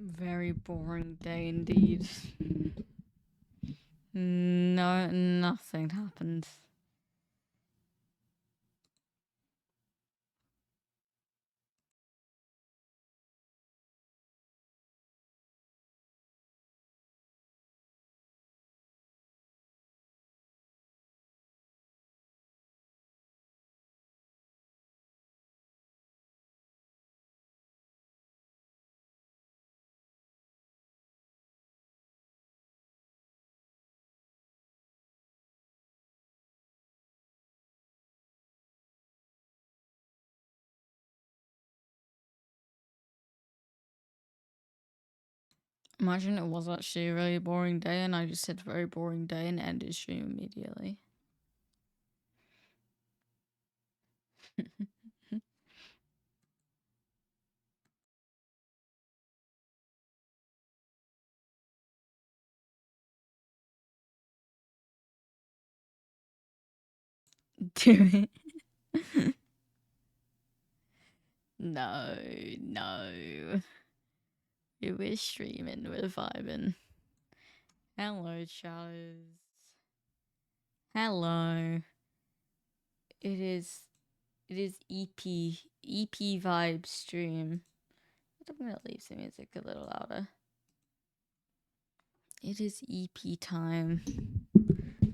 Very boring day indeed. No, nothing happened. Imagine it was actually a really boring day and I just said very boring day and ended stream immediately. Do it. No, no. We were streaming, we're vibing. Hello, Charles. Hello. It is EP vibe stream. I'm gonna leave the music a little louder. It is EP time.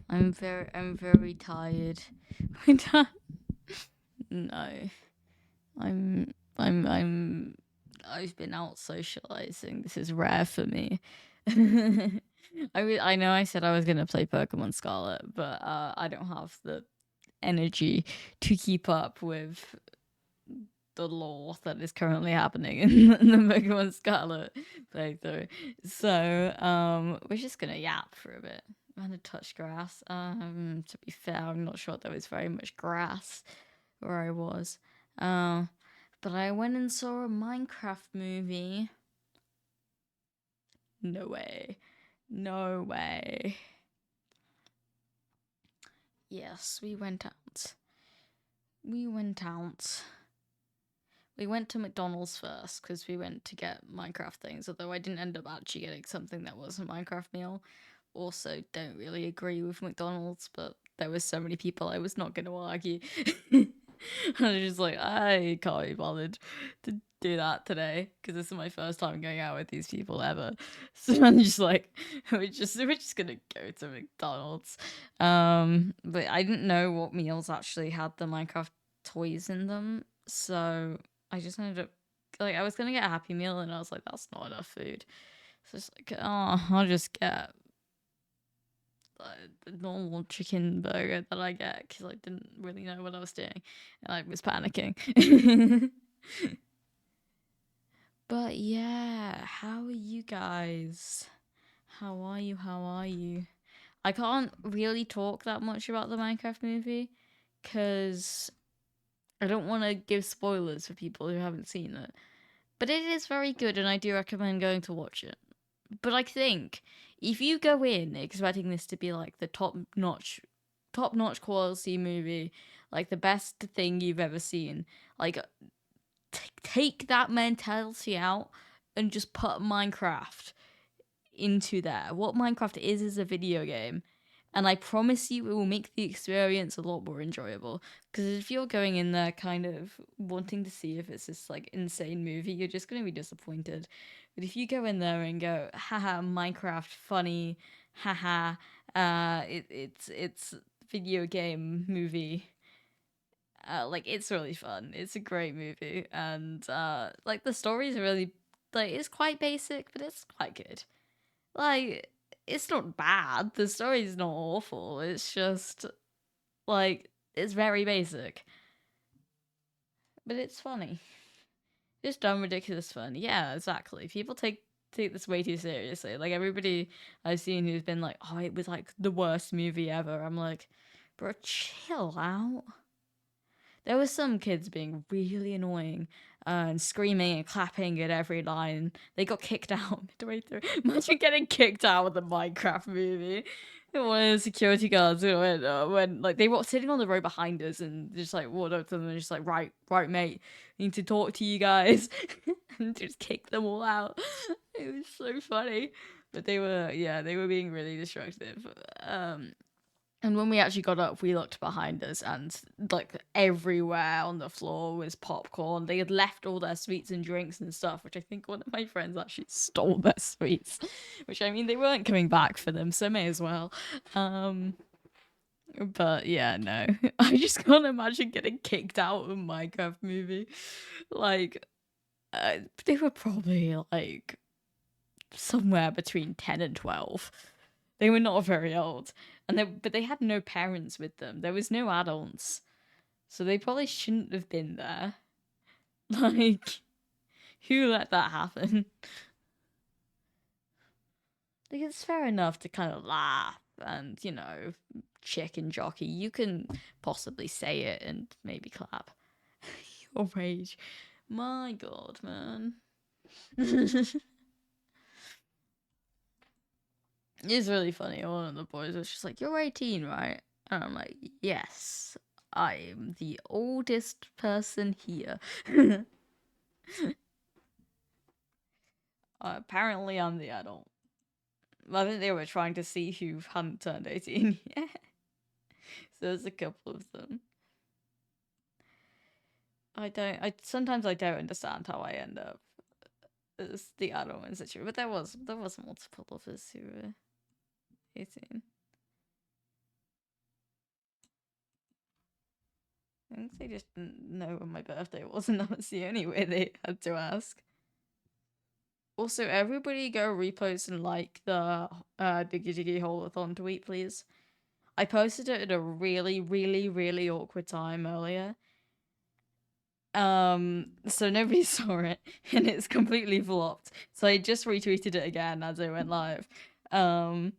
I'm very tired. No. I've been out socializing. This is rare for me. I know I said I was gonna play Pokemon Scarlet, but I don't have the energy to keep up with the lore that is currently happening in the Pokemon Scarlet playthrough. So we're just gonna yap for a bit. I'm gonna touch grass. To be fair, I'm not sure there was very much grass where I was. But I went and saw a Minecraft movie. No way. No way. Yes, we went out. We went out. We went to McDonald's first because we went to get Minecraft things, although I didn't end up actually getting something that was a Minecraft meal. Also, don't really agree with McDonald's, but there was so many people I was not going to argue. I was just like, I can't be bothered to do that today because this is my first time going out with these people ever. So I'm just like, we're just gonna go to McDonald's. But I didn't know what meals actually had the Minecraft toys in them, so I just ended up like I was gonna get a Happy Meal and I was like, that's not enough food. So it's like, oh, I'll just get the normal chicken burger that I get because I didn't really know what I was doing and I was panicking. But yeah, how are you guys? How are you? How are you? I can't really talk that much about the Minecraft movie because I don't want to give spoilers for people who haven't seen it. But it is very good and I do recommend going to watch it. But I think if you go in expecting this to be like the top notch quality movie, like the best thing you've ever seen, like take that mentality out and just put Minecraft into there. What Minecraft is a video game. And I promise you, it will make the experience a lot more enjoyable. Because if you're going in there kind of wanting to see if it's this like insane movie, you're just going to be disappointed. But if you go in there and go, haha, Minecraft, funny, haha, it's video game movie. Like it's really fun. It's a great movie, and like the story's really like it's quite basic, but it's quite good. Like it's not bad. The story's not awful. It's just like it's very basic, but it's funny. It's dumb, ridiculous fun. Yeah, exactly. People take this way too seriously. Like everybody I've seen who's been like, "Oh, it was like the worst movie ever." I'm like, "Bro, chill out." There was some kids being really annoying and screaming and clapping at every line. They got kicked out midway through. Imagine getting kicked out of the Minecraft movie. One of the security guards when like they were sitting on the row behind us and just like walked up to them and just like right mate, I need to talk to you guys and just kick them all out. It was so funny. But they were being really destructive. And when we actually got up, we looked behind us, and like everywhere on the floor was popcorn. They had left all their sweets and drinks and stuff, which I think one of my friends actually stole their sweets. Which, I mean, they weren't coming back for them, so may as well. But yeah, no. I just can't imagine getting kicked out of a Minecraft movie. Like, they were probably like somewhere between 10 and 12. They were not very old. But they had no parents with them. There was no adults. So they probably shouldn't have been there. Like, who let that happen? Like, it's fair enough to kind of laugh and, chicken jockey. You can possibly say it and maybe clap. Your rage. My god, man. It's really funny. One of the boys was just like, "You're 18, right?" And I'm like, "Yes, I'm the oldest person here." Apparently, I'm the adult. I think they were trying to see who hadn't turned 18 yet. So there's a couple of them. Sometimes I don't understand how I end up as the adult in situation, but there was multiple of us who were 18. I think they just didn't know when my birthday was, and that was the only way they had to ask. Also, everybody go repost and like the Diggy Diggy Hole-a-thon tweet, please. I posted it at a really, really, really awkward time earlier. So nobody saw it, and it's completely flopped. So I just retweeted it again as it went live. Because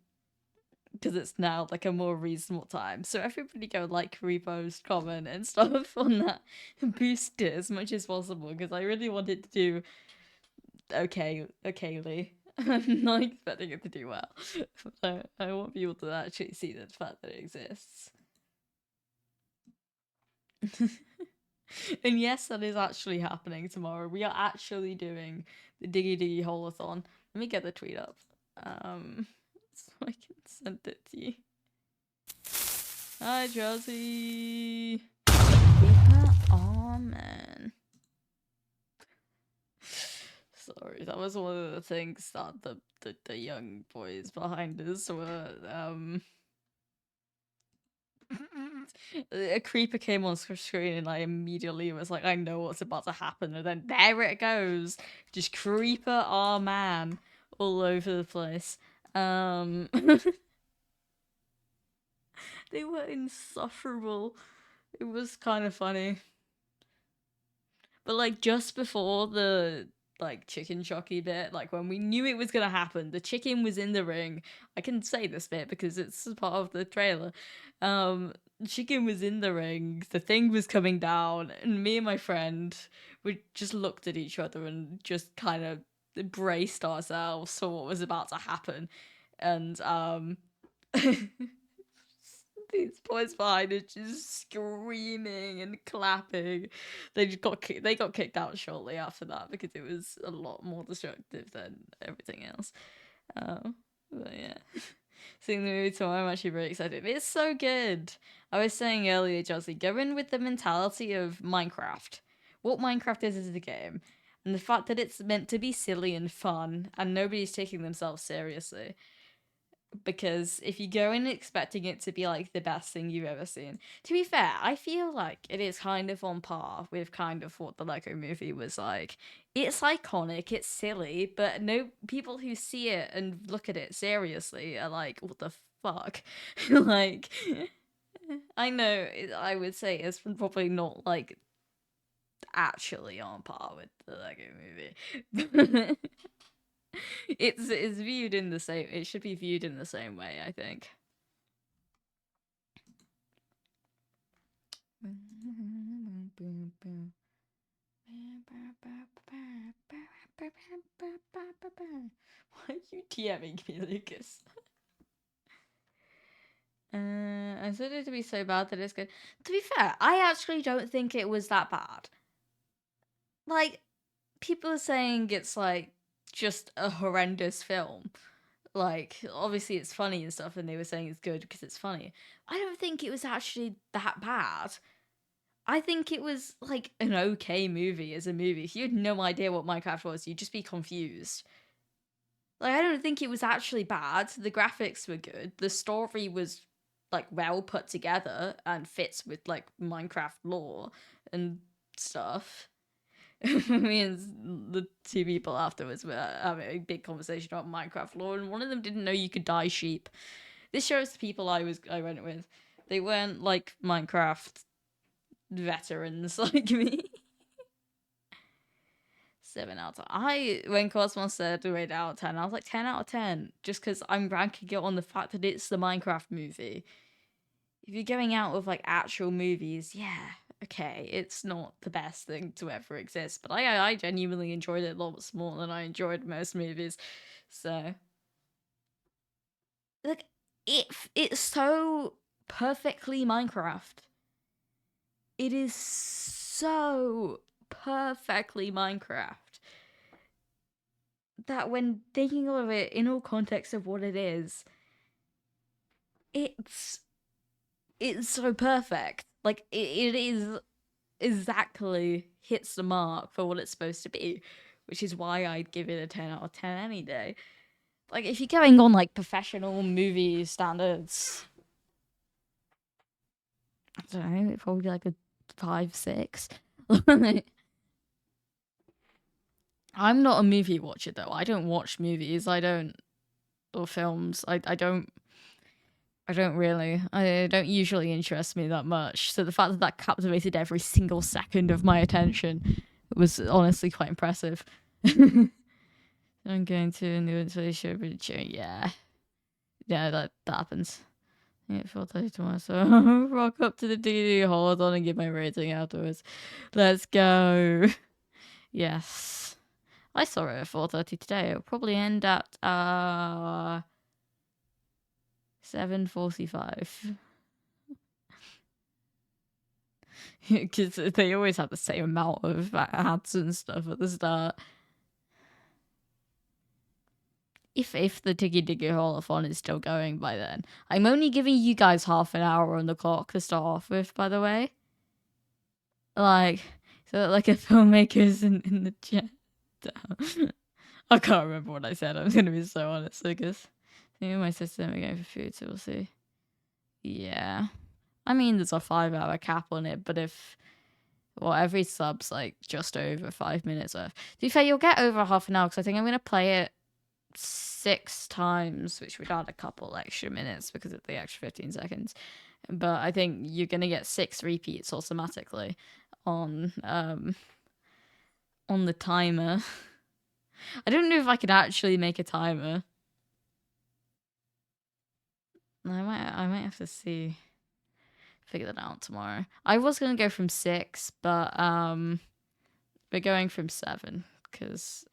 it's now like a more reasonable time. So everybody go like, repost, comment, and stuff on that. Boost it as much as possible, because I really want it to do okayly. I'm not expecting it to do well. So I want people to actually see the fact that it exists. And yes, that is actually happening tomorrow. We are actually doing the Diggy Diggy Hole-a-thon. Let me get the tweet up. So I can send it to you. Hi, Josie. Oh, man. Sorry, that was one of the things that the young boys behind us were, a creeper came on screen and I immediately was like, I know what's about to happen, and then there it goes. Just creeper, oh man, all over the place. They were insufferable. It was kind of funny. But like just before the like chicken jockey bit, like when we knew it was gonna happen, the chicken was in the ring. I can say this bit because it's part of the trailer. Chicken was in the ring, the thing was coming down, and me and my friend we just looked at each other and just kind of braced ourselves for what was about to happen. And these boys behind us just screaming and clapping. They got kicked out shortly after that because it was a lot more destructive than everything else. But yeah, seeing the movie tomorrow, I'm actually very excited. It's so good. I was saying earlier, Josie, go in with the mentality of Minecraft. What Minecraft is a game, and the fact that it's meant to be silly and fun, and nobody's taking themselves seriously. Because if you go in expecting it to be like the best thing you've ever seen, to be fair, I feel like it is kind of on par with kind of what the Lego movie was like. It's iconic, it's silly, but no people who see it and look at it seriously are like, what the fuck? Like, I know I would say it's probably not like actually on par with the Lego movie. It's viewed in the same. It should be viewed in the same way, I think. Why are you DMing me, Lucas? I said it to be so bad that it's good. To be fair, I actually don't think it was that bad. Like, people are saying it's like just a horrendous film. Like, obviously it's funny and stuff, and they were saying it's good because it's funny. I don't think it was actually that bad. I think it was like an okay movie as a movie. If you had no idea what Minecraft was, you'd just be confused. Like, I don't think it was actually bad. The graphics were good. The story was like well put together and fits with like Minecraft lore and stuff. Me and the two people afterwards were having a big conversation about Minecraft lore, and one of them didn't know you could dye sheep. This shows the people I went with. They weren't like Minecraft veterans like me. 7 out of 10. When Cosmos said 8 out of 10, I was like 10 out of 10, just because I'm ranking it on the fact that it's the Minecraft movie. If you're going out with like actual movies, yeah, okay, it's not the best thing to ever exist, but I genuinely enjoyed it a lot more than I enjoyed most movies. So, like, it's so perfectly Minecraft. It is so perfectly Minecraft that when thinking of it in all context of what it is, it's so perfect. Like, it is exactly hits the mark for what it's supposed to be, which is why I'd give it a 10 out of 10 any day. Like, if you're going on like professional movie standards, I don't know, it'd probably be like a 5, 6. I'm not a movie watcher though. I don't watch movies. Or films. I don't really. I don't usually interest me that much. So the fact that that captivated every single second of my attention was honestly quite impressive. I'm going to a new show, but yeah, that happens. Yeah, 4:30 tomorrow, so rock up to the DD, hold on, and give my rating afterwards. Let's go. Yes, I saw it at 4:30 today. It'll probably end at 7:45. Because they always have the same amount of ads and stuff at the start. If the Tiggy Diggy Holophon is still going by then. I'm only giving you guys half an hour on the clock to start off with, by the way. Like, so that like a filmmaker's in the chat. I can't remember what I said. I'm gonna be so honest, because me and my sister are going for food, so we'll see. Yeah. I mean, there's a 5-hour cap on it, but every sub's like just over 5 minutes worth. To be fair, you'll get over half an hour, because I think I'm going to play it 6 times, which would add a couple extra minutes because of the extra 15 seconds. But I think you're going to get 6 repeats automatically on the timer. I don't know if I could actually make a timer. I might have to figure that out tomorrow. I was gonna go from 6, but we're going from 7 because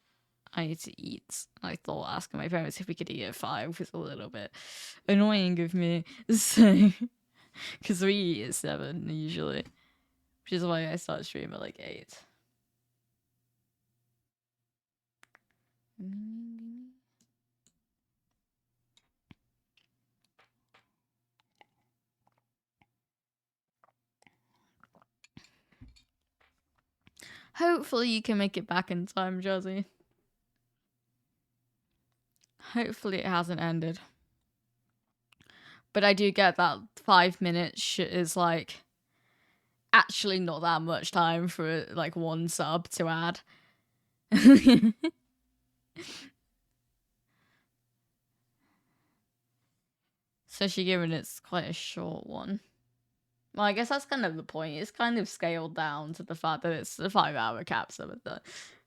I need to eat. I thought asking my parents if we could eat at 5 was a little bit annoying of me, so because we eat at 7 usually, which is why I start stream at like 8. Hopefully you can make it back in time, Jazzy. Hopefully it hasn't ended. But I do get that 5 minutes is like actually not that much time for like one sub to add. Especially given it's quite a short one. Well, I guess that's kind of the point. It's kind of scaled down to the fact that it's a 5-hour cap sub.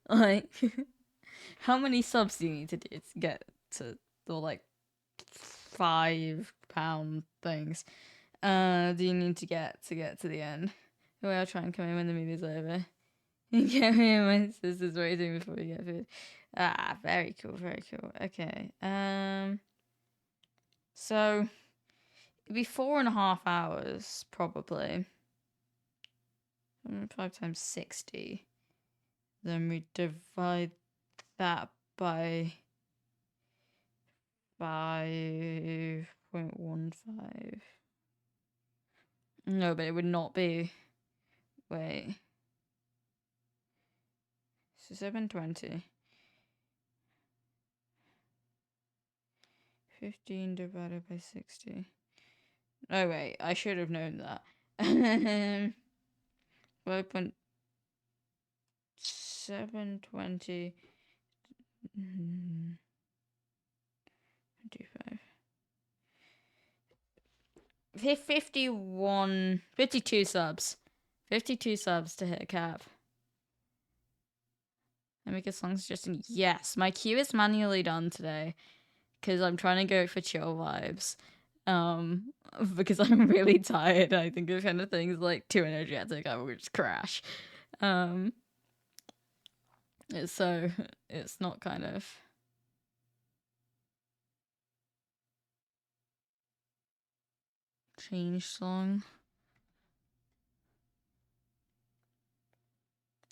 Like, how many subs do you need to do to get to the like £5 things? Do you need to get to the end? Well, I'll try and come in when the movie's over. Get me and my sister's waiting before we get food. Ah, very cool, very cool. Okay. So it'd be 4.5 hours probably. 5 times 60. Then we divide that by 5.15. No, but it would not be. Wait. So 720. 15 divided by 60. Oh, wait. I should have known that. 5.720. 25. 52 subs. 52 subs to hit a cap. And make a song suggestion. Yes, my queue is manually done today because I'm trying to go for chill vibes. Because I'm really tired. I think if anything's like too energetic, I will just crash. So it's not kind of. Change song.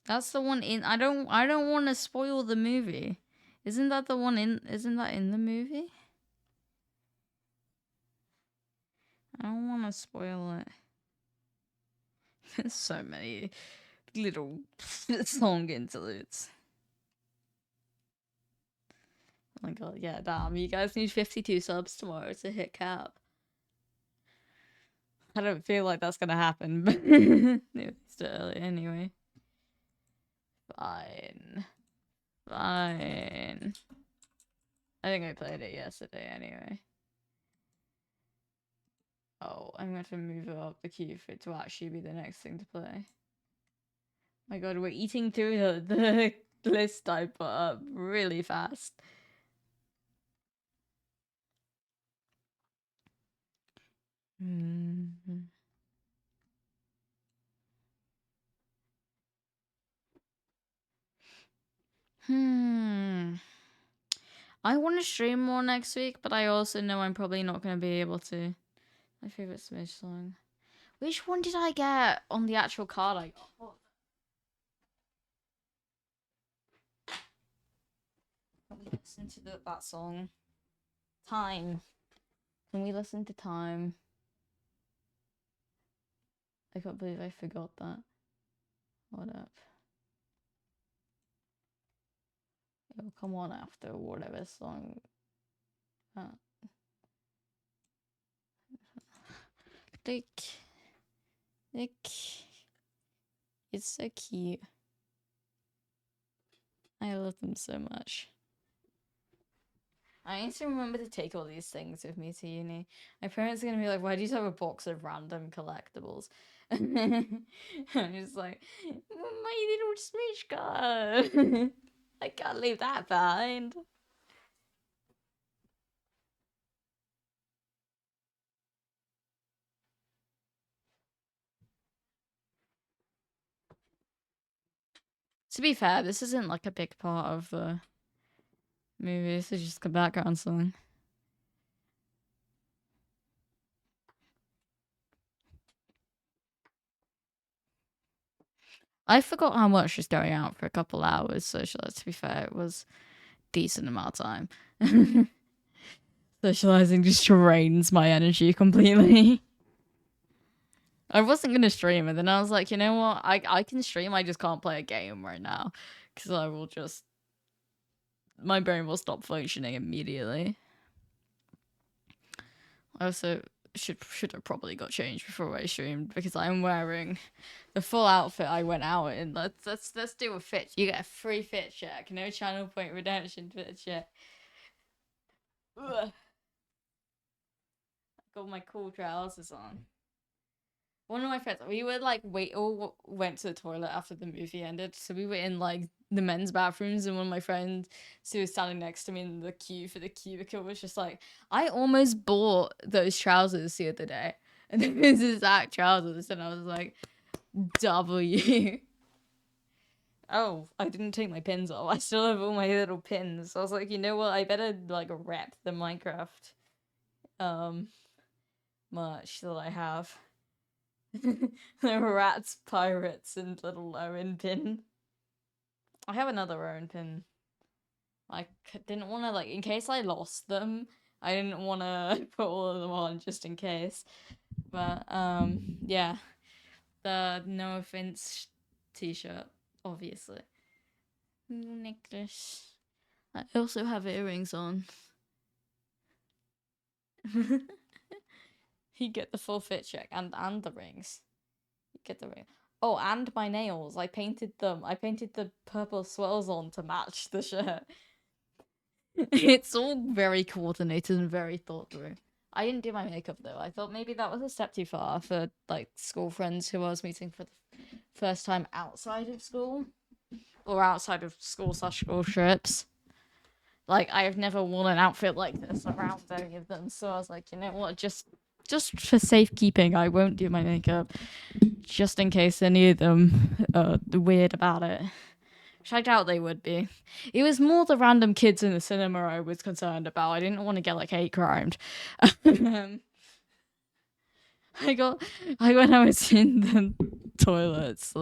That's the one in. I don't want to spoil the movie. Isn't that the one in? Isn't that in the movie? I don't want to spoil it. There's so many little song interludes. Oh my god, yeah, damn. You guys need 52 subs tomorrow to hit cap. I don't feel like that's gonna happen, but it's too early anyway. Fine. I think I played it yesterday anyway. Oh, I'm going to move it up the queue for it to actually be the next thing to play. My god, we're eating through the list I put up really fast. I want to stream more next week, but I also know I'm probably not going to be able to. My favorite Smidge song. Which one did I get on the actual card I got? Can we listen to that song? Time. Can we listen to Time? I can't believe I forgot that. What up? It'll come on after whatever song. Like, it's so cute. I love them so much. I need to remember to take all these things with me to uni. My parents are gonna be like, "Why do you have a box of random collectibles?" I'm just like, my little Smidge card. I can't leave that behind. To be fair, this isn't like a big part of the movie. This is just a background song. I forgot how much was going out for a couple hours, so to be fair, it was a decent amount of time. Socializing just drains my energy completely. I wasn't gonna stream, and then I was like, you know what? I can stream. I just can't play a game right now because I will just my brain will stop functioning immediately. I also should have probably got changed before I streamed because I'm wearing the full outfit I went out in. Let's do a fit. You get a free fit check. No channel point redemption fit check. Ugh. Got my cool trousers on. One of my friends, we were like, all went to the toilet after the movie ended, so we were in like the men's bathrooms, and one of my friends who was standing next to me in the queue for the cubicle was just like, I almost bought those trousers the other day, and it was exact trousers, and I was like, W. Oh, I didn't take my pins off. I still have all my little pins. So I was like, you know what? I better like rep the Minecraft merch that I have. The rats, pirates, and little Owen pin. I have another Owen pin. I didn't want to, like, in case I lost them, I didn't want to put all of them on just in case. But yeah, the no offense t-shirt, obviously. Necklace. I also have earrings on. You get the full fit check and the rings. You get the ring. Oh, and my nails. I painted them. I painted the purple swirls on to match the shirt. It's all very coordinated and very thought through. I didn't do my makeup though. I thought maybe that was a step too far for like school friends who I was meeting for the first time outside of school or outside of school/school trips. Like I have never worn an outfit like this around any of them, so I was like, you know what, just for safekeeping, I won't do my makeup, just in case any of them are weird about it. Which I doubt they would be. It was more the random kids in the cinema I was concerned about. I didn't want to get like hate crimed. When I was in the toilets,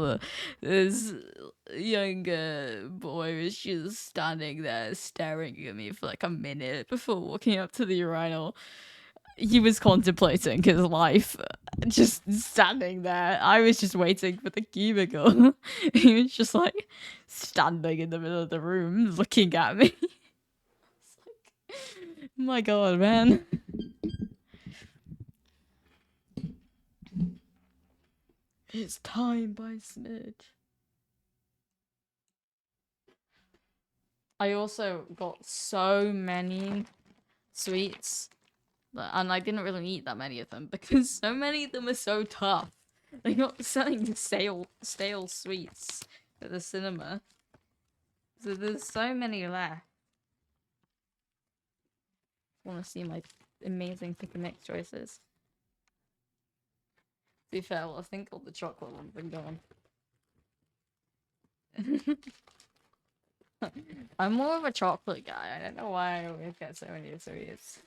this young boy was just standing there staring at me for like a minute before walking up to the urinal. He was contemplating his life, just standing there. I was just waiting for the cubicle. He was just like standing in the middle of the room looking at me. It's like, my god, man. It's time by Smidge. I also got so many sweets, and I didn't really eat that many of them because so many of them are so tough. They got selling stale sweets at the cinema, so there's so many left. Want to see my amazing pick and mix choices? To be fair, well, I think all the chocolate ones have been gone. I'm more of a chocolate guy. I don't know why I always get so many sweets.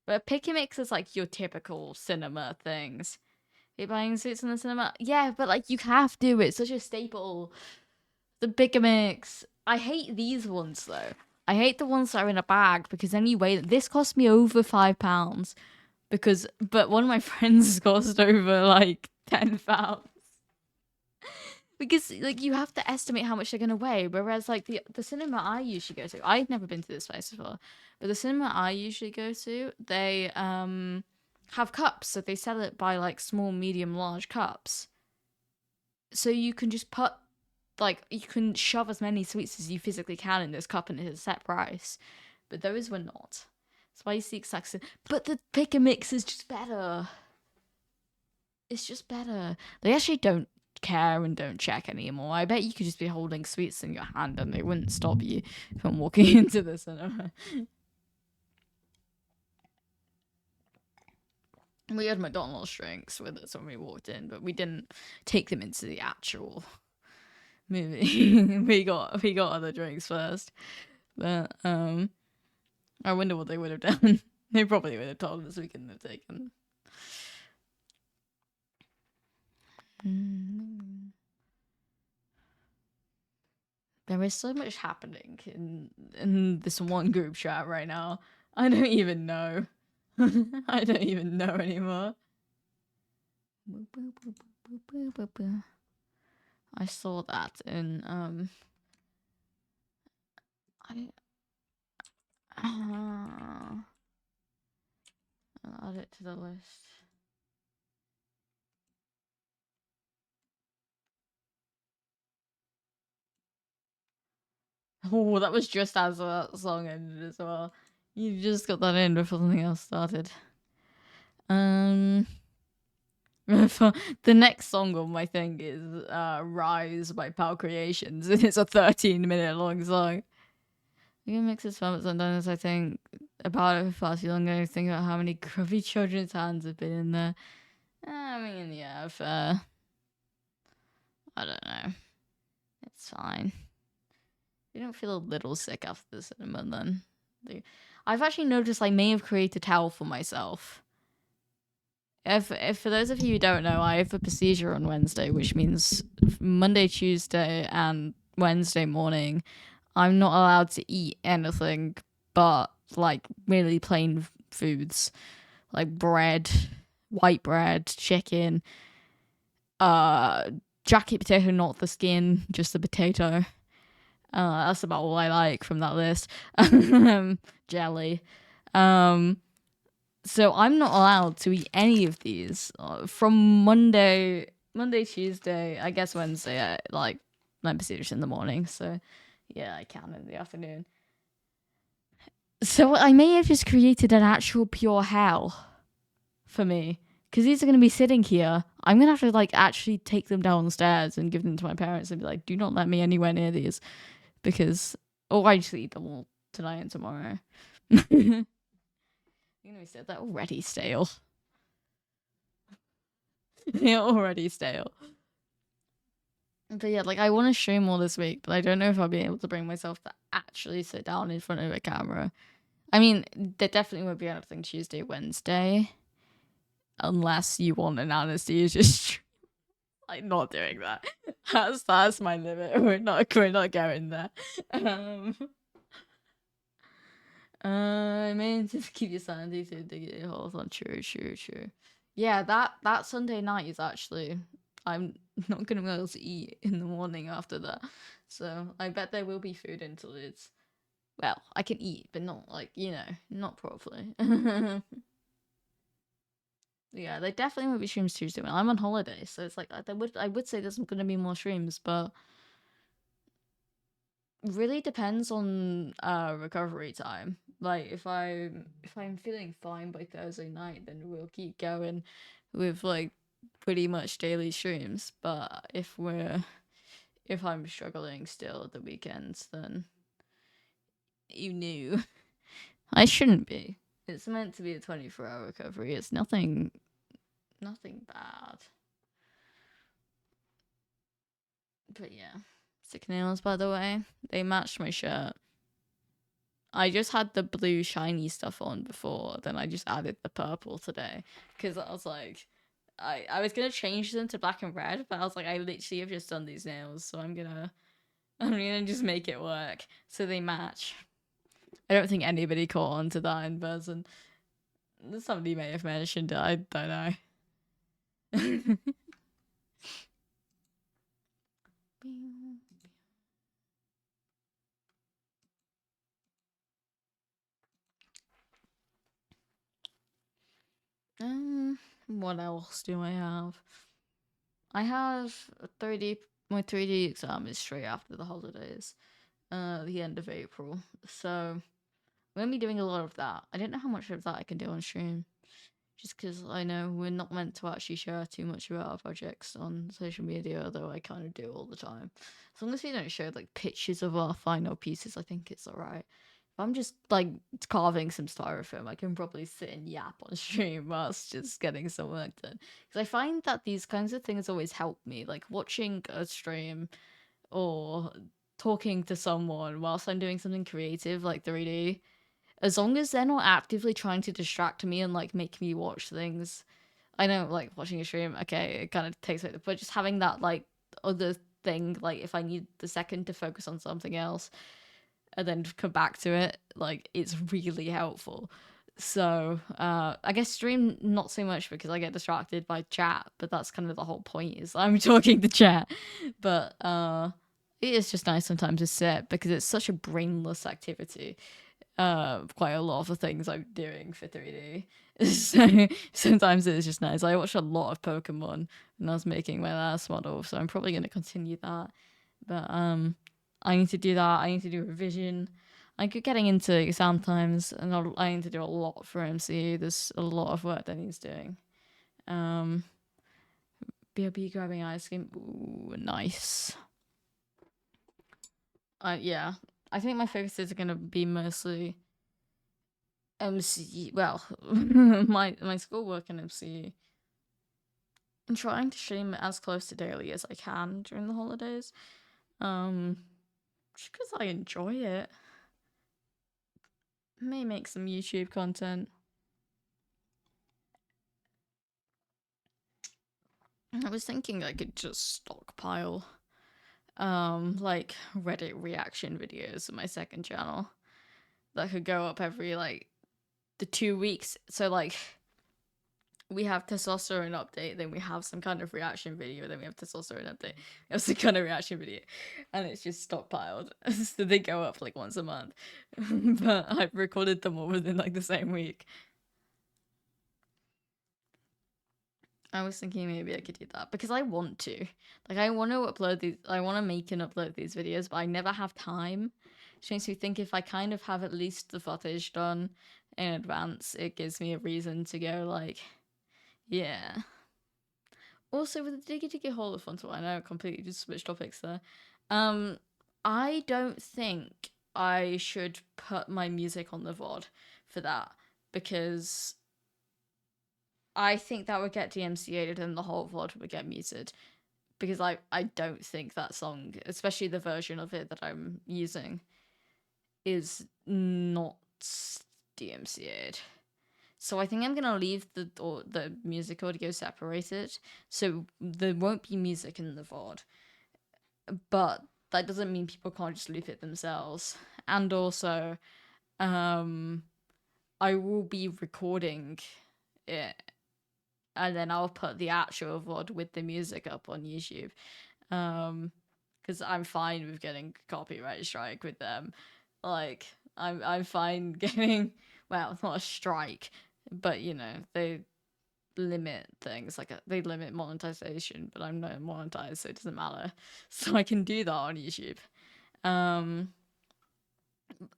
But pick and mix is like your typical cinema things. Are you buying sweets in the cinema? Yeah, but like you have to. It's such a staple. The pick and mix. I hate these ones though. I hate the ones that are in a bag because anyway, this cost me over £5 but one of my friends cost over like £10. Because like you have to estimate how much they're gonna weigh, whereas like the cinema I usually go to, I've never been to this place before, but the cinema I usually go to, they have cups, so they sell it by like small, medium, large cups, so you can just put like you can shove as many sweets as you physically can in this cup and it's a set price, but those were not. That's why you see exact. But the pick and mix is just better. It's just better. They actually don't care and don't check anymore. I bet you could just be holding sweets in your hand and they wouldn't stop you from walking into the cinema. We had McDonald's drinks with us when we walked in, but we didn't take them into the actual movie. we got other drinks first. But I wonder what they would have done. They probably would have told us we couldn't have taken. There is so much happening in this one group chat right now. I don't even know. I don't even know anymore. I saw that in I'll add it to the list. Oh, that was just as that song ended as well. You just got that in before something else started. The next song on my thing is Rise by Pal Creations, and it's a 13-minute long song. You can mix this fun, but sometimes I think about it for far too long. I think about how many grubby children's hands have been in there. I mean, yeah, fair. I don't know. It's fine. You don't feel a little sick after the cinema then? I've actually noticed I may have created a towel for myself. If for those of you who don't know, I have a procedure on Wednesday, which means Monday, Tuesday, and Wednesday morning, I'm not allowed to eat anything but like really plain foods, like bread, white bread, chicken, uh, jacket potato, not the skin, just the potato. That's about all I like from that list. Jelly. Um, so I'm not allowed to eat any of these from Monday, Tuesday, I guess Wednesday. Like my procedures in the morning, so yeah, I can in the afternoon. So I may have just created an actual pure hell for me because these are going to be sitting here. I'm going to have to like actually take them downstairs and give them to my parents and be like, do not let me anywhere near these because, or I just eat them all tonight and tomorrow. You know, we said they're already stale. They're already stale. But yeah, like I want to stream more this week, but I don't know if I'll be able to bring myself to actually sit down in front of a camera. I mean, there definitely won't be anything Tuesday, Wednesday, unless you want an anesthesia stream. Like not doing that. That's my limit. We're not going there. Um, I mean, just keep your sanity to dig holes on. True. Yeah, that Sunday night is actually. I'm not gonna be able to eat in the morning after that, so I bet there will be food interludes. Well, I can eat, but not like not properly. Yeah, there definitely won't be streams Tuesday when I'm on holiday, so it's like I would say there's gonna be more streams, but really depends on recovery time. Like if I'm feeling fine by Thursday night, then we'll keep going with like pretty much daily streams. But if I'm struggling still at the weekends, then you knew I shouldn't be. It's meant to be a 24-hour recovery. It's nothing bad. But yeah, sick nails by the way. They matched my shirt. I just had the blue shiny stuff on before, then I just added the purple today because I was like, I was gonna change them to black and red, but I was like, I literally have just done these nails, so I'm gonna just make it work so they match. I don't think anybody caught on to that in person. Somebody may have mentioned it. I don't know. What else do I have? I have a 3D. My 3D exam is straight after the holidays, the end of April. So I'm gonna be doing a lot of that. I don't know how much of that I can do on stream, just because I know we're not meant to actually share too much about our projects on social media, although I kind of do all the time. As long as we don't show like pictures of our final pieces, I think it's alright. If I'm just like carving some styrofoam, I can probably sit and yap on stream whilst just getting some work done. Because I find that these kinds of things always help me, like watching a stream or talking to someone whilst I'm doing something creative like 3D. As long as they're not actively trying to distract me and like make me watch things. I know like watching a stream, okay, it kind of takes away, but just having that like other thing, like if I need the second to focus on something else and then come back to it, like it's really helpful. So I guess stream not so much because I get distracted by chat, but that's kind of the whole point is I'm talking to chat. But it is just nice sometimes to sit because it's such a brainless activity. Quite a lot of the things I'm doing for 3D. So sometimes it's just nice. I watched a lot of Pokemon when I was making my last model, so I'm probably going to continue that. But I need to do that. I need to do revision. I keep getting into exam times, and I need to do a lot for MCU. There's a lot of work that needs doing. BRB grabbing ice cream. Ooh, nice. Yeah. I think my focus is gonna be mostly MCU. Well, my schoolwork and MCU. I'm trying to stream as close to daily as I can during the holidays. Just because I enjoy it. May make some YouTube content. I was thinking I could just stockpile like Reddit reaction videos on my second channel that could go up every like the 2 weeks. So like we have testosterone update, then we have some kind of reaction video, then we have testosterone update, we have some kind of reaction video, and it's just stockpiled. So they go up like once a month, but I've recorded them all within like the same week. I was thinking maybe I could do that because I want to. Like, I want to upload these, I want to make and upload these videos, but I never have time. Which makes me think if I kind of have at least the footage done in advance, it gives me a reason to go, like, yeah. Also, with the Diggy Diggy Hole of Fun tour, I know I completely just switched topics there. Um, I don't think I should put my music on the VOD for that because I think that would get DMCA'd and the whole VOD would get muted because I don't think that song, especially the version of it that I'm using, is not DMCA'd. So I think I'm gonna leave the music audio separated, so there won't be music in the VOD. But that doesn't mean people can't just leave it themselves. And also, I will be recording it, and then I'll put the actual VOD with the music up on YouTube. Because I'm fine with getting copyright strike with them. Like I'm fine getting, well, not a strike, but you know they limit things like they limit monetization, but I'm not monetized, so it doesn't matter. So I can do that on YouTube. Um,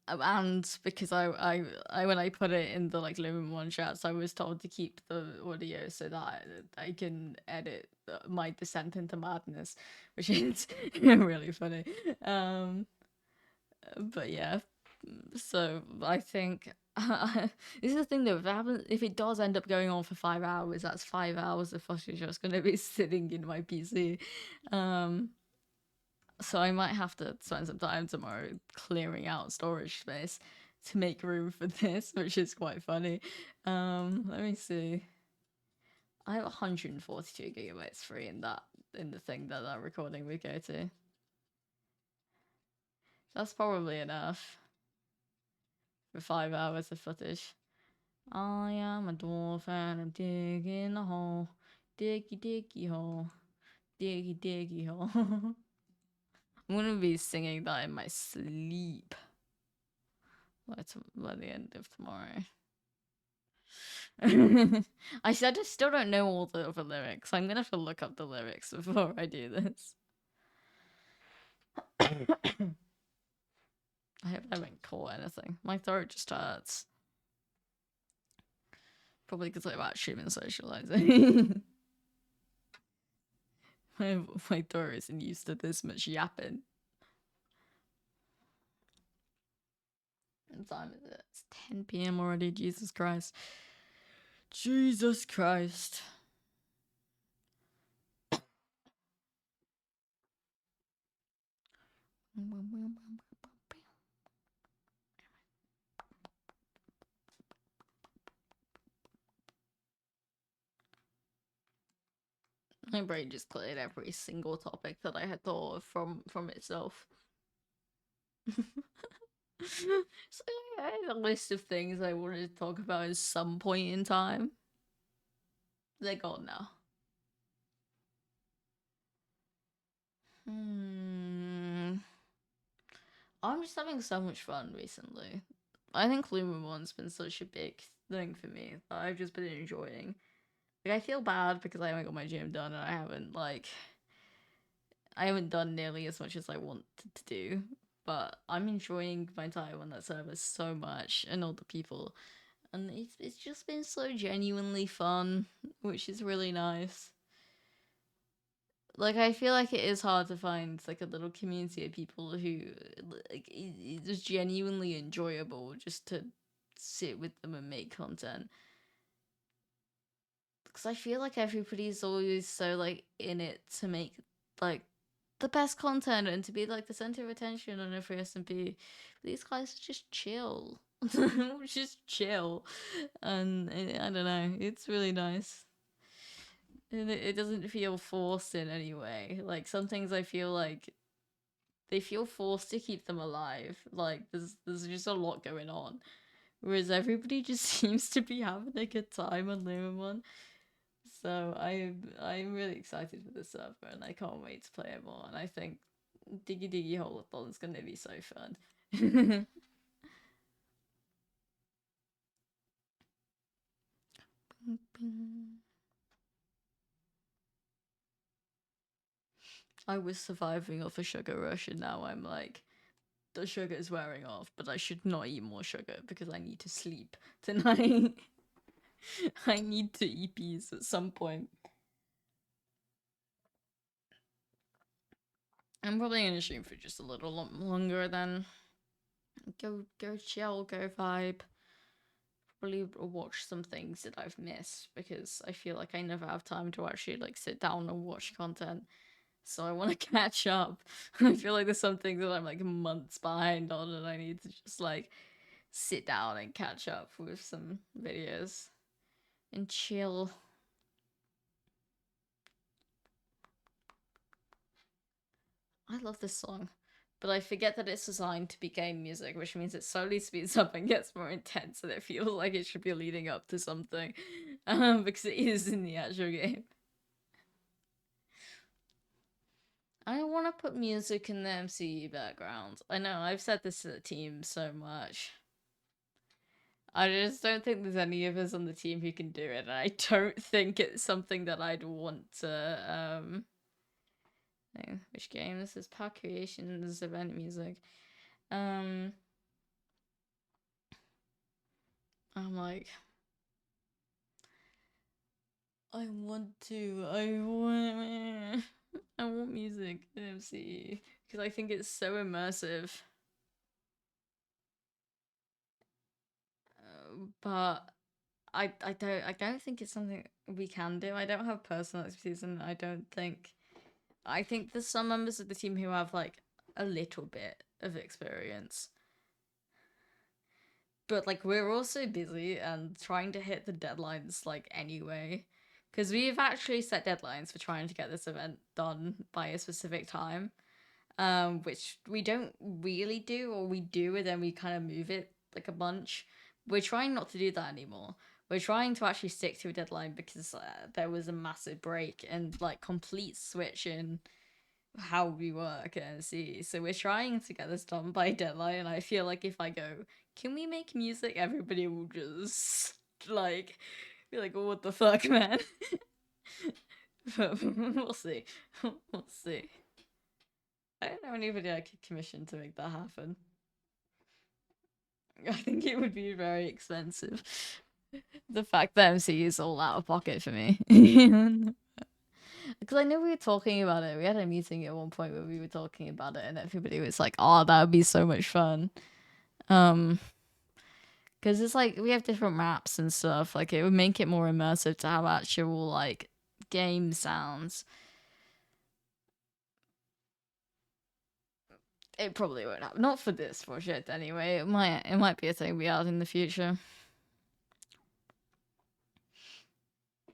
and because I when I put it in the like Lumen One chats, I was told to keep the audio so that I can edit my descent into madness, which is really funny. But yeah, so I think this is the thing though. If it does end up going on for 5 hours, that's 5 hours of footage that's going to be sitting in my PC. So I might have to spend some time tomorrow clearing out storage space to make room for this, which is quite funny. Let me see. I have 142 gigabytes free in the thing that recording would go to. That's probably enough for 5 hours of footage. I am a dolphin, I'm digging a hole. Diggy diggy hole. Diggy diggy hole. I'm gonna be singing that in my sleep by the end of tomorrow. I said I still don't know all the other lyrics. I'm gonna have to look up the lyrics before I do this. I hope I haven't caught anything. My throat just hurts. Probably because I've actually been socializing. my throat isn't used to this much yapping. What time is it? It's 10 p.m. already. Jesus Christ. Jesus Christ. My brain just cleared every single topic that I had thought of from itself. So I have a list of things I wanted to talk about at some point in time. They're gone now. I'm just having so much fun recently. I think Lumen One's been such a big thing for me that I've just been enjoying. Like I feel bad because I haven't got my gym done and I haven't done nearly as much as I wanted to do. But I'm enjoying my time on that server so much and all the people. And it's just been so genuinely fun, which is really nice. Like I feel like it is hard to find like a little community of people who like it's just genuinely enjoyable just to sit with them and make content. Because I feel like everybody's always so like in it to make like the best content and to be like the center of attention on every SMP. These guys just chill, just chill, and I don't know. It's really nice. And it doesn't feel forced in any way. Like some things I feel like they feel forced to keep them alive. Like there's just a lot going on. Whereas everybody just seems to be having a good time on Lumamon. So I'm really excited for this server and I can't wait to play it more. And I think Diggy Diggy Holothon is gonna be so fun. I was surviving off a sugar rush and now I'm like, the sugar is wearing off, but I should not eat more sugar because I need to sleep tonight. I need to eat peas at some point. I'm probably gonna stream for just a little longer then. Go chill, go vibe. Probably watch some things that I've missed because I feel like I never have time to actually like sit down and watch content. So I want to catch up. I feel like there's some things that I'm like months behind on and I need to just like sit down and catch up with some videos and chill. I love this song, but I forget that it's designed to be game music, which means it slowly speeds up and gets more intense, and it feels like it should be leading up to something, because it is in the actual game. I want to put music in the MCU background. I know I've said this to the team so much. I just don't think there's any of us on the team who can do it, and I don't think it's something that I'd want to. Which game? This is Power Creations event music. I'm like, I want music in MCU because I think it's so immersive. But I don't think it's something we can do. I don't have personal expertise, and I think there's some members of the team who have like a little bit of experience. But like we're also busy and trying to hit the deadlines like anyway. Because we've actually set deadlines for trying to get this event done by a specific time. Which we don't really do, or we do and then we kind of move it like a bunch. We're trying not to do that anymore. We're trying to actually stick to a deadline because there was a massive break and like complete switch in how we work and see. So we're trying to get this done by deadline, and I feel like if I go, can we make music? Everybody will just like be like, oh, what the fuck, man. But we'll see. We'll see. I don't know anybody I could commission to make that happen. I think it would be very expensive. The fact that MC is all out of pocket for me. Because I know we were talking about it. We had a meeting at one point where we were talking about it, and everybody was like, "Oh, that would be so much fun." Because it's like we have different maps and stuff. Like it would make it more immersive to have actual like game sounds. It probably won't happen. Not for this project anyway. It might be a thing we add in the future.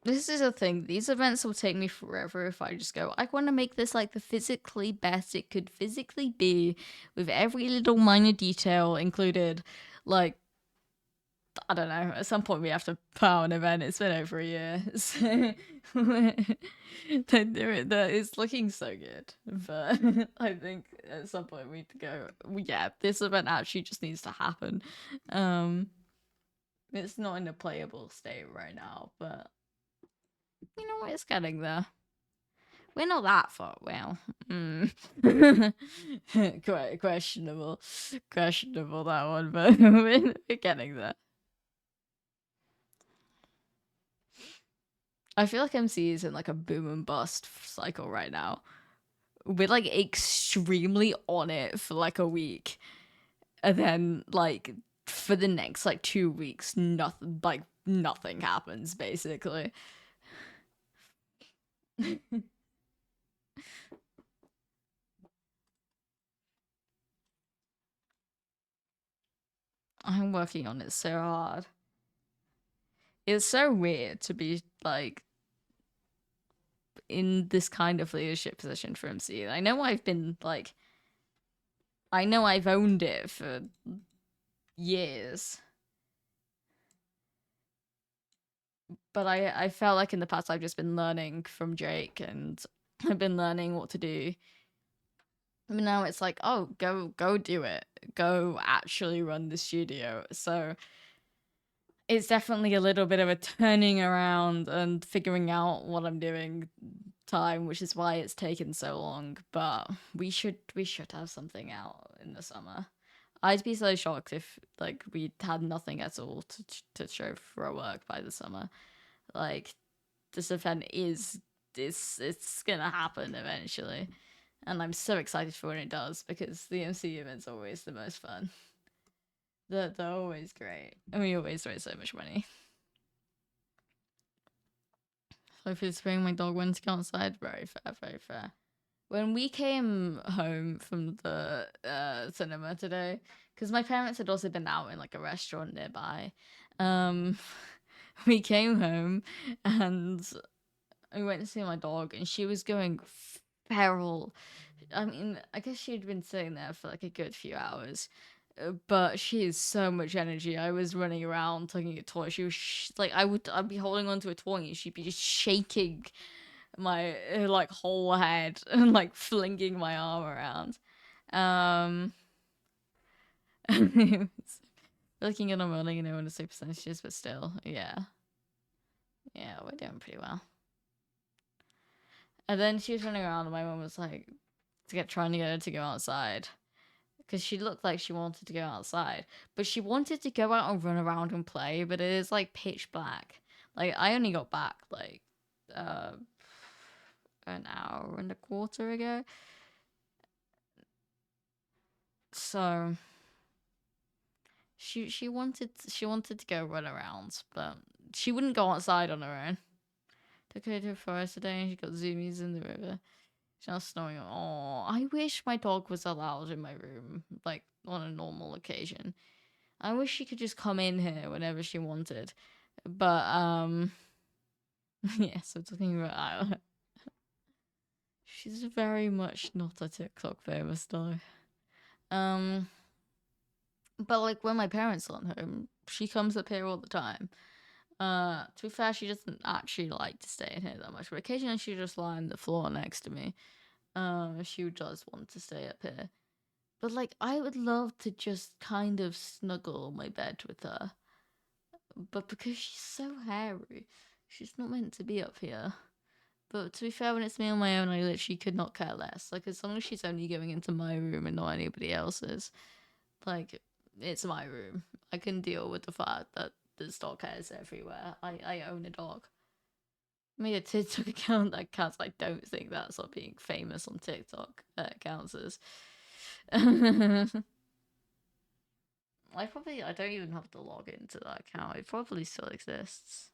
This is a thing. These events will take me forever if I just go, I want to make this like the physically best it could physically be with every little minor detail included. Like, I don't know, at some point we have to put out an event. It's been over a year. So it's looking so good. But I think at some point we need to go, yeah, this event actually just needs to happen. It's not in a playable state right now, but you know what? It's getting there. We're not that far. Well, quite questionable that one, but we're getting there. I feel like MC is in like a boom and bust cycle right now. We're like extremely on it for like a week, and then like for the next like 2 weeks, nothing happens basically. I'm working on it so hard. It's so weird to be like in this kind of leadership position for MC. I know I've been like I know I've owned it for years, but I felt like in the past I've just been learning from Jake and I've been learning what to do. But now it's like, oh, go do it. Go actually run the studio. So it's definitely a little bit of a turning around and figuring out what I'm doing time, which is why it's taken so long. But we should have something out in the summer. I'd be so shocked if like we had nothing at all to show for our work by the summer. Like this event is it's gonna happen eventually, and I'm so excited for when it does because the MC events are always the most fun. They're always great, and we always raise so much money. So if it's spraying my dog when to go outside, very fair, very fair. When we came home from the cinema today, because my parents had also been out in like a restaurant nearby, um, we came home and we went to see my dog, and she was going feral. I mean, I guess she'd been sitting there for like a good few hours, but she has so much energy. I was running around tugging a toy. She was like, I'd be holding onto a toy, and she'd be just shaking my like whole head and like flinging my arm around. Um, looking at them running, you know, in the super percentages, but still, yeah, we're doing pretty well. And then she was running around, and my mom was like, trying to get her to go outside because she looked like she wanted to go outside, but she wanted to go out and run around and play, but it is like pitch black. Like I only got back like uh an hour and a quarter ago, so she wanted to go run around, but she wouldn't go outside on her own. Took her to the forest today, and she got zoomies in the river. Just snoring. Oh, I wish my dog was allowed in my room, like on a normal occasion. I wish she could just come in here whenever she wanted. But yeah, so talking about she's very much not a TikTok famous dog. Um but like when my parents aren't home, she comes up here all the time. To be fair, she doesn't actually like to stay in here that much, but occasionally she just lie on the floor next to me. She does want to stay up here. But like I would love to just kind of snuggle my bed with her. But because she's so hairy, she's not meant to be up here. But to be fair, when it's me on my own, I literally could not care less. Like, as long as she's only going into my room and not anybody else's, like, it's my room. I can deal with the fact that there's dog hairs everywhere. I own a dog. I made a TikTok account that counts. I don't think that's not being famous on TikTok counts as. I don't even have to log into that account. It probably still exists.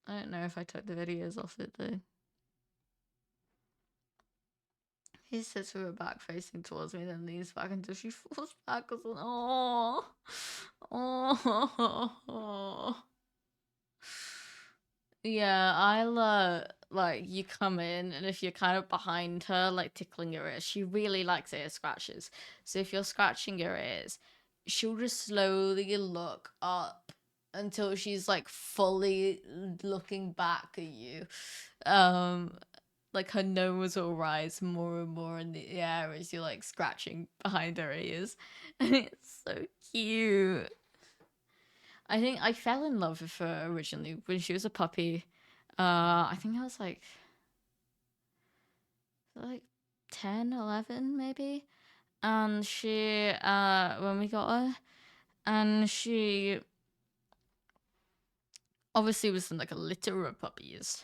I don't know if I took the videos off it though. He sits with her back facing towards me, then leans back until she falls back. Oh, oh. Yeah, I'll like you come in, and if you're kind of behind her, like tickling her ears, she really likes ear scratches. So if you're scratching her ears, she'll just slowly look up until she's like fully looking back at you. Um, like her nose will rise more and more in the air as you're like scratching behind her ears. And it's so cute. I think I fell in love with her originally when she was a puppy. I think I was like 10, 11 maybe. And she when we got her, and she obviously was in like a litter of puppies.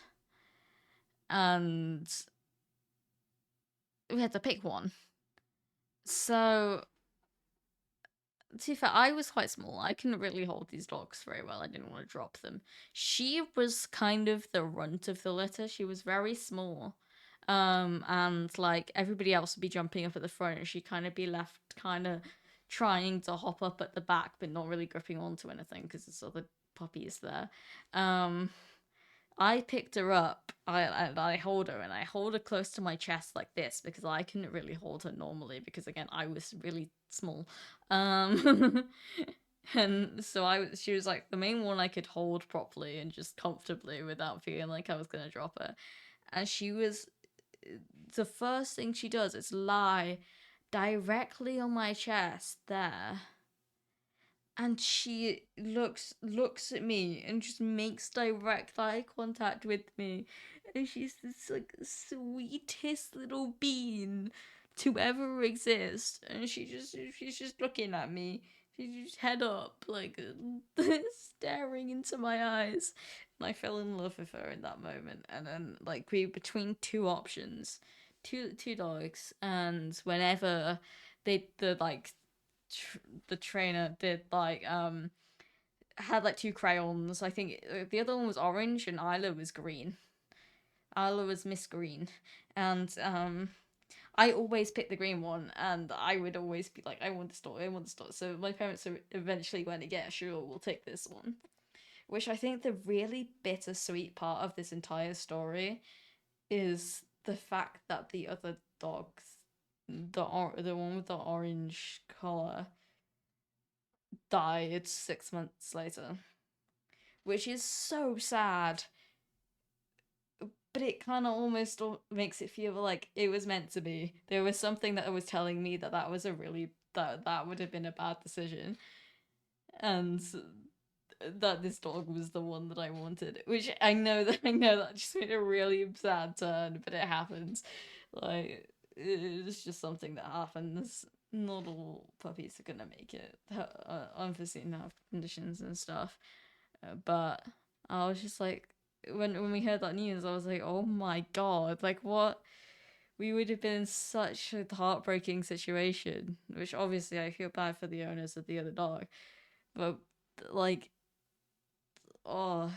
And we had to pick one. So to be fair, I was quite small. I couldn't really hold these dogs very well. I didn't want to drop them. She was kind of the runt of the litter. She was very small. And like everybody else would be jumping up at the front, and she'd kind of be left kind of trying to hop up at the back, but not really gripping onto anything because there's other puppies there. Um, I picked her up. I hold her and I hold her close to my chest like this because I couldn't really hold her normally because again I was really small. Um, and so she was like the main one I could hold properly and just comfortably without feeling like I was gonna drop her. And she was the first thing she does is lie directly on my chest there, and she looks at me and just makes direct eye contact with me, and she's this like sweetest little bean to ever exist, and she's just looking at me. She's just head up, like staring into my eyes, and I fell in love with her in that moment. And then like we between two options, two dogs, and whenever the like the trainer did like had like two crayons. I think the other one was orange and Isla was green. Isla was Miss Green, and I always picked the green one, and I would always be like, I want to stop, I want to stop. So my parents eventually went, yeah, sure, we'll take this one. Which I think the really bittersweet part of this entire story is the fact that the other dogs, the one with the orange collar, died 6 months later, which is so sad. But it kind of almost makes it feel like it was meant to be. There was something that was telling me that that was a really that would have been a bad decision, and that this dog was the one that I wanted. Which I know that just made a really sad turn, but it happens. Like it's just something that happens. Not all puppies are gonna make it. Unforeseen health conditions and stuff. But I was just like, when we heard that news, I was like, oh my god, like what? We would have been in such a heartbreaking situation. Which obviously I feel bad for the owners of the other dog, but like, oh,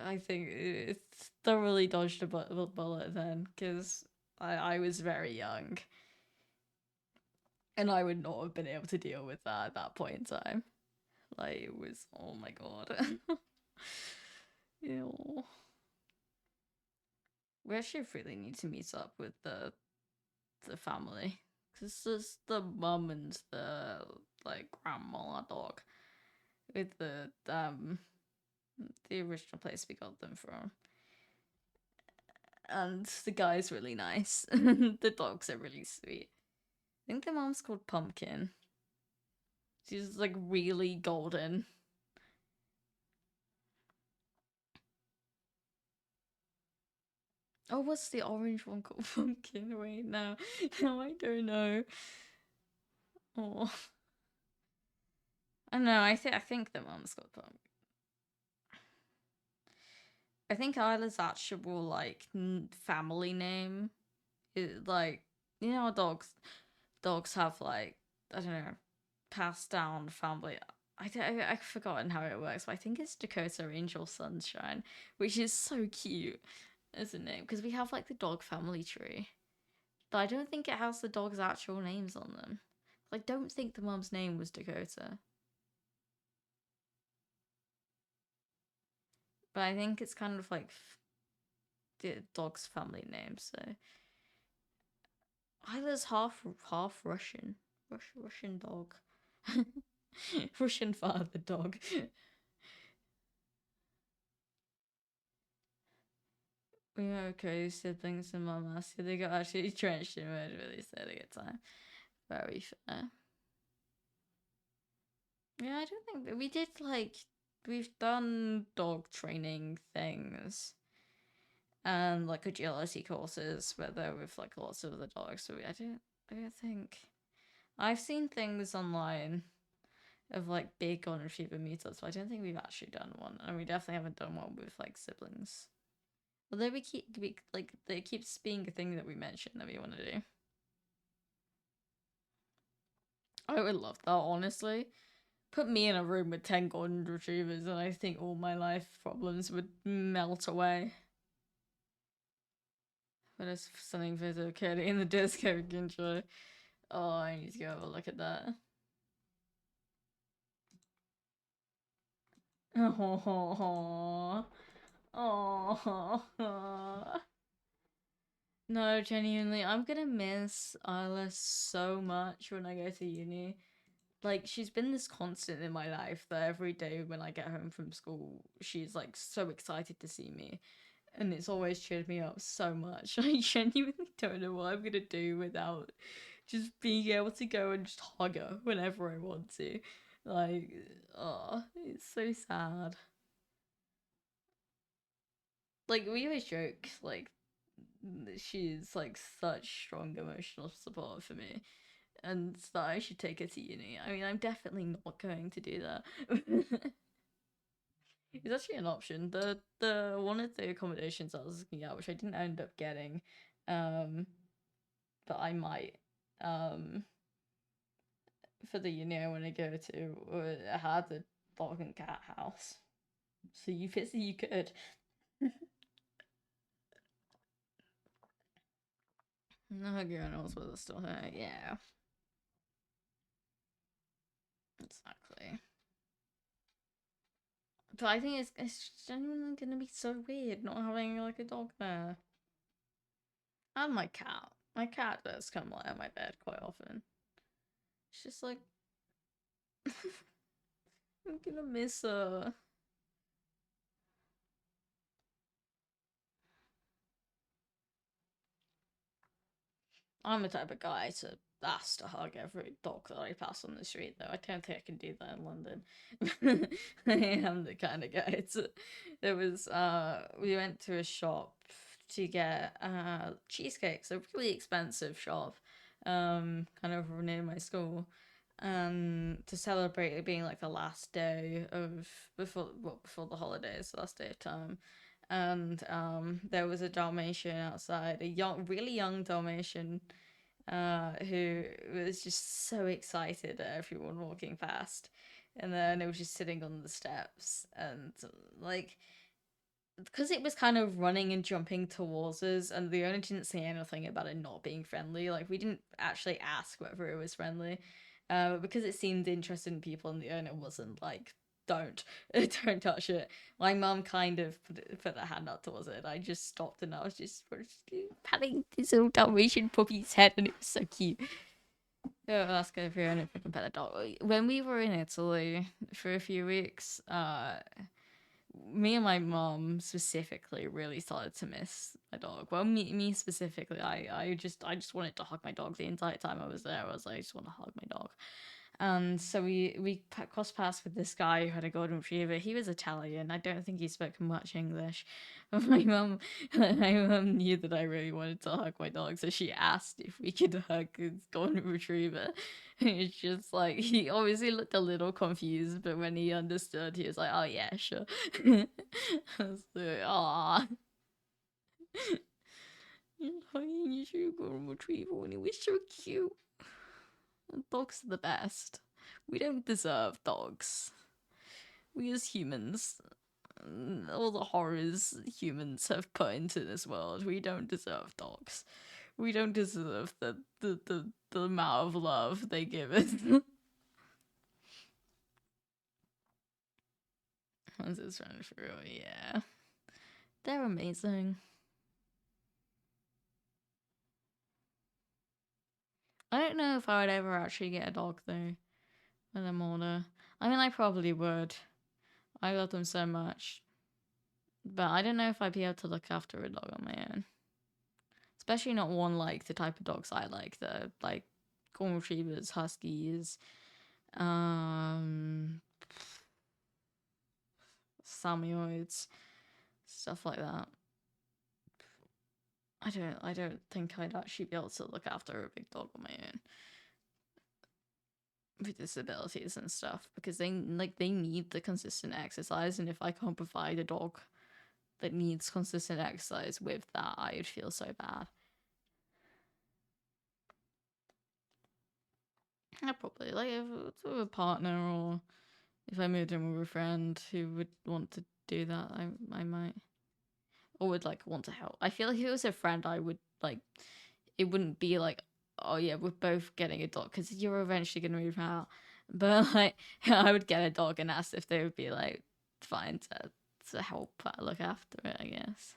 I think it's thoroughly dodged a bullet then because I was very young and I would not have been able to deal with that at that point in time. Like it was, oh my god. Ew. We actually really need to meet up with the family because there's the mum and the like grandma dog with the original place we got them from, and the guy's really nice. The dogs are really sweet. I think the mom's called Pumpkin. She's like really golden. Oh, what's the orange one called? Pumpkin. Wait, now, now I don't know. Oh, I don't know. I think the mom's called Pumpkin. I think Isla's actual like family name is like, you know, dogs have like, I don't know, passed down family. I've forgotten how it works, but I think it's Dakota Angel Sunshine, which is so cute as a name because we have like the dog family tree, but I don't think it has the dog's actual names on them. I don't think the mum's name was Dakota, but I think it's kind of like the dog's family name. So Isla's half Russian, Russian dog, Russian father dog. We have Cody siblings and Mama, so they got actually trenched in red really said a good time. Very fair. Yeah, I don't think we did like we've done dog training things and like agility courses where they're with like lots of other dogs. So I don't think I've seen things online of like big golden retriever meetups, but I don't think we've actually done one, and we definitely haven't done one with like siblings. Although like it keeps being a thing that we mention that we want to do. I would love that, honestly. Put me in a room with 10 golden retrievers, and I think all my life problems would melt away. But it's something for the kid in the disco intro. Oh, I need to go have a look at that. Oh, Oh. No, genuinely, I'm gonna miss Isla so much when I go to uni. Like, she's been this constant in my life that every day when I get home from school, she's like so excited to see me. And it's always cheered me up so much. I genuinely don't know what I'm gonna do without just being able to go and just hug her whenever I want to. Like, oh, it's so sad. Like, we always joke, like, she's like such strong emotional support for me, and that I should take her to uni. I mean, I'm definitely not going to do that. It's actually an option. The one of the accommodations I was looking at, which I didn't end up getting, um, but I might, um, for the uni I want to go to, had a dog and cat house. So you physically you could. No girl knows what it's still her. Yeah, exactly. But I think it's genuinely gonna be so weird not having like a dog there. And my cat. My cat does come lie on my bed quite often. It's just like I'm gonna miss her. I'm the type of guy to ask to hug every dog that I pass on the street, though. I don't think I can do that in London. I am the kind of guy to. There was, we went to a shop to get cheesecakes, a really expensive shop, kind of near my school, to celebrate it being like the last day of before the holidays, the last day of term. And there was a Dalmatian outside, a really young Dalmatian, who was just so excited at everyone walking past, and then it was just sitting on the steps, and like because it was kind of running and jumping towards us, and the owner didn't say anything about it not being friendly. Like, we didn't actually ask whether it was friendly, because it seemed interested in people, and the owner wasn't like, "Don't, don't touch it." My mum kind of put her hand out towards it. I just stopped, and I was just patting this little Dalmatian puppy's head, and it was so cute. Yeah, ask if you're if I can pet a dog. When we were in Italy for a few weeks, me and my mom specifically really started to miss my dog. Well, me specifically, I just wanted to hug my dog the entire time I was there. I was like, I just want to hug my dog. And so we crossed paths with this guy who had a golden retriever. He was Italian. I don't think he spoke much English. But my mum knew that I really wanted to hug my dog, so she asked if we could hug his golden retriever. And it's just like he obviously looked a little confused, but when he understood, he was like, "Oh yeah, sure." I was like, "Aw." You're hugging your golden retriever, and it was so cute. Dogs are the best. We don't deserve dogs. We as humans, all the horrors humans have put into this world, we don't deserve dogs. We don't deserve the amount of love they give us. This is running through, yeah. They're amazing. I don't know if I would ever actually get a dog though when I'm older. I mean, I probably would. I love them so much. But I don't know if I'd be able to look after a dog on my own. Especially not one like the type of dogs I like, the like golden retrievers, huskies, um, Samoyeds, stuff like that. I don't think I'd actually be able to look after a big dog on my own with disabilities and stuff, because they need the consistent exercise, and if I can't provide a dog that needs consistent exercise with that, I would feel so bad. I probably like if it's with a partner, or if I moved in with a friend who would want to do that, I might, or would like want to help. I feel like if it was a friend, I would like, it wouldn't be like, oh yeah, we're both getting a dog, because you're eventually gonna move out. But like, I would get a dog and ask if they would be like fine to to help look after it, I guess.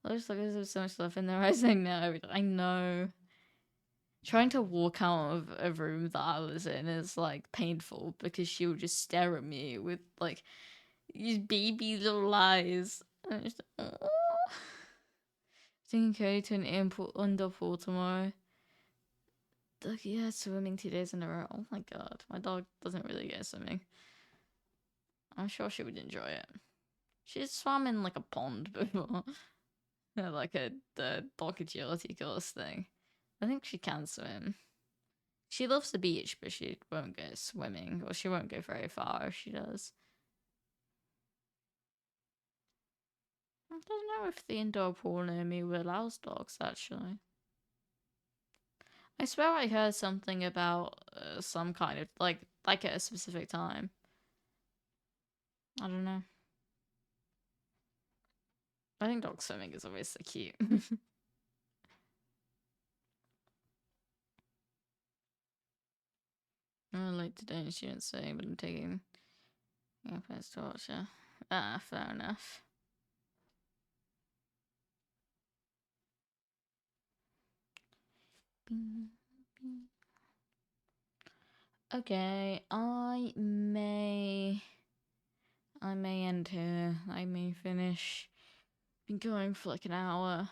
I just look at there's so much stuff in there. I say no. I know. Trying to walk out of a room that I was in is like painful because she would just stare at me with like these baby little eyes. And it's just, oh. Taking Cody to an indoor pool tomorrow. Like, yeah, swimming 2 days in a row. Oh my god, my dog doesn't really get swimming. I'm sure she would enjoy it. She's swam in like a pond before. Like the dog agility course thing. I think she can swim. She loves the beach, but she won't go swimming, or she won't go very far if she does. I don't know if the indoor pool near me allows dogs, actually. I swear I heard something about some kind of, like at a specific time. I don't know. I think dog swimming is always so cute. Like today, she didn't say, but I'm taking yappin to watch her. Ah, fair enough. Okay, I may end here. I may finish. Been going for like an hour.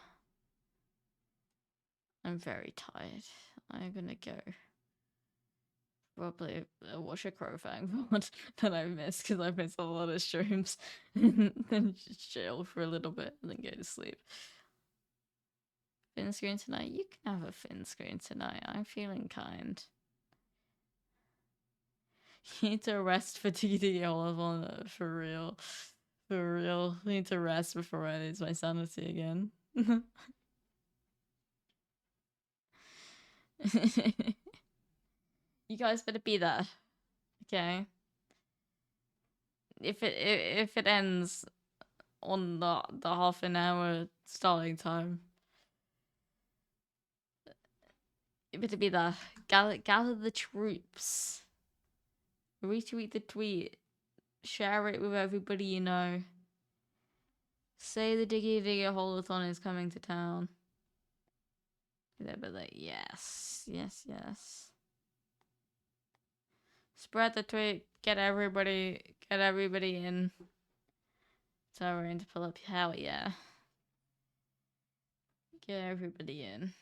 I'm very tired. I'm gonna go. Probably watch a Crowfang VOD that I missed because I missed a lot of streams. Then just chill for a little bit and then go to sleep. Fin screen tonight? You can have a fin screen tonight. I'm feeling kind. You need to rest for TD Olive on it, for real. For real. I need to rest before I lose my sanity again. You guys better be there. Okay. If it ends on the half an hour starting time, you better be there. Gather the troops. Retweet the tweet. Share it with everybody you know. Say the Diggy Diggy Holothon is coming to town. They'll be like, yes, yes, yes. Spread the tweet. Get everybody in. So we're going to pull up. Hell yeah. Get everybody in.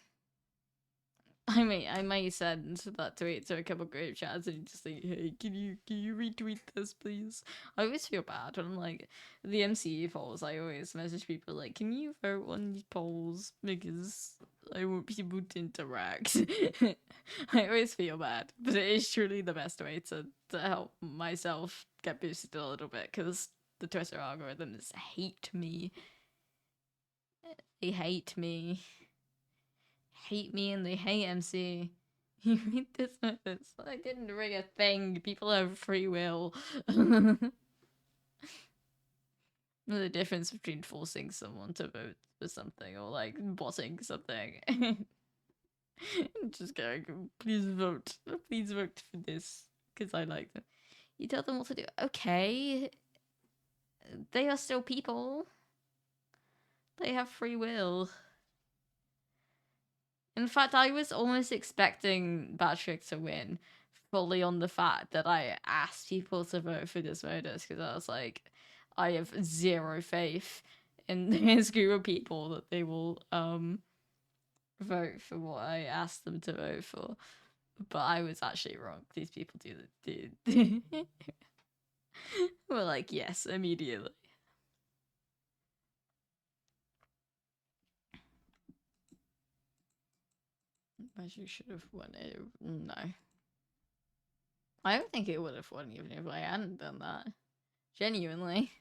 I may send that tweet to a couple group chats and just say, hey, can you retweet this, please? I always feel bad when I'm like the MCU polls. I always message people like, can you vote on these polls because I want people to interact. I always feel bad, but it is truly the best way to help myself get boosted a little bit because the Twitter algorithms hate me. They hate me. Hate me and they hate MC. You read this? I didn't ring a thing. People have free will. The difference between forcing someone to vote for something or like botting something. Just going, please vote for this because I like them. You tell them what to do. Okay, they are still people. They have free will. In fact, I was almost expecting Patrick to win, fully on the fact that I asked people to vote for Desmodus because I was like, I have zero faith in this group of people that they will vote for what I asked them to vote for. But I was actually wrong. These people did. We're like, yes, immediately. Magic should have won it. No. I don't think it would have won even if I hadn't done that. Genuinely.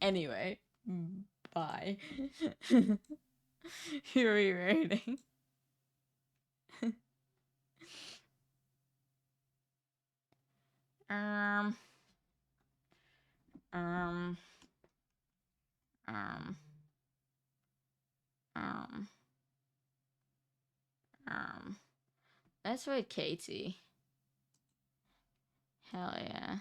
Anyway, bye. Who are you rating? Um, um, um. Um, um, let's wait, Katie. Hell yeah.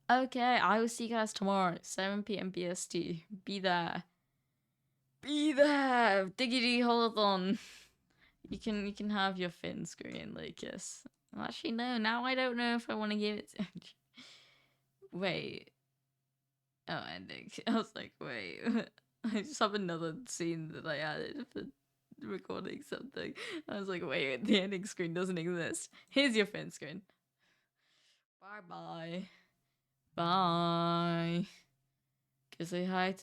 Okay, I will see you guys tomorrow, 7 p.m. BST. Be there. Be there! Diggity holothon. You can have your fin screen, Lucas. Well, actually, no. Now I don't know if I want to give it to. Wait. Oh, ending. I was like, wait. I just have another scene that I added for recording something. I was like, wait, the ending screen doesn't exist. Here's your fin screen. Bye bye. Bye. Can say hi to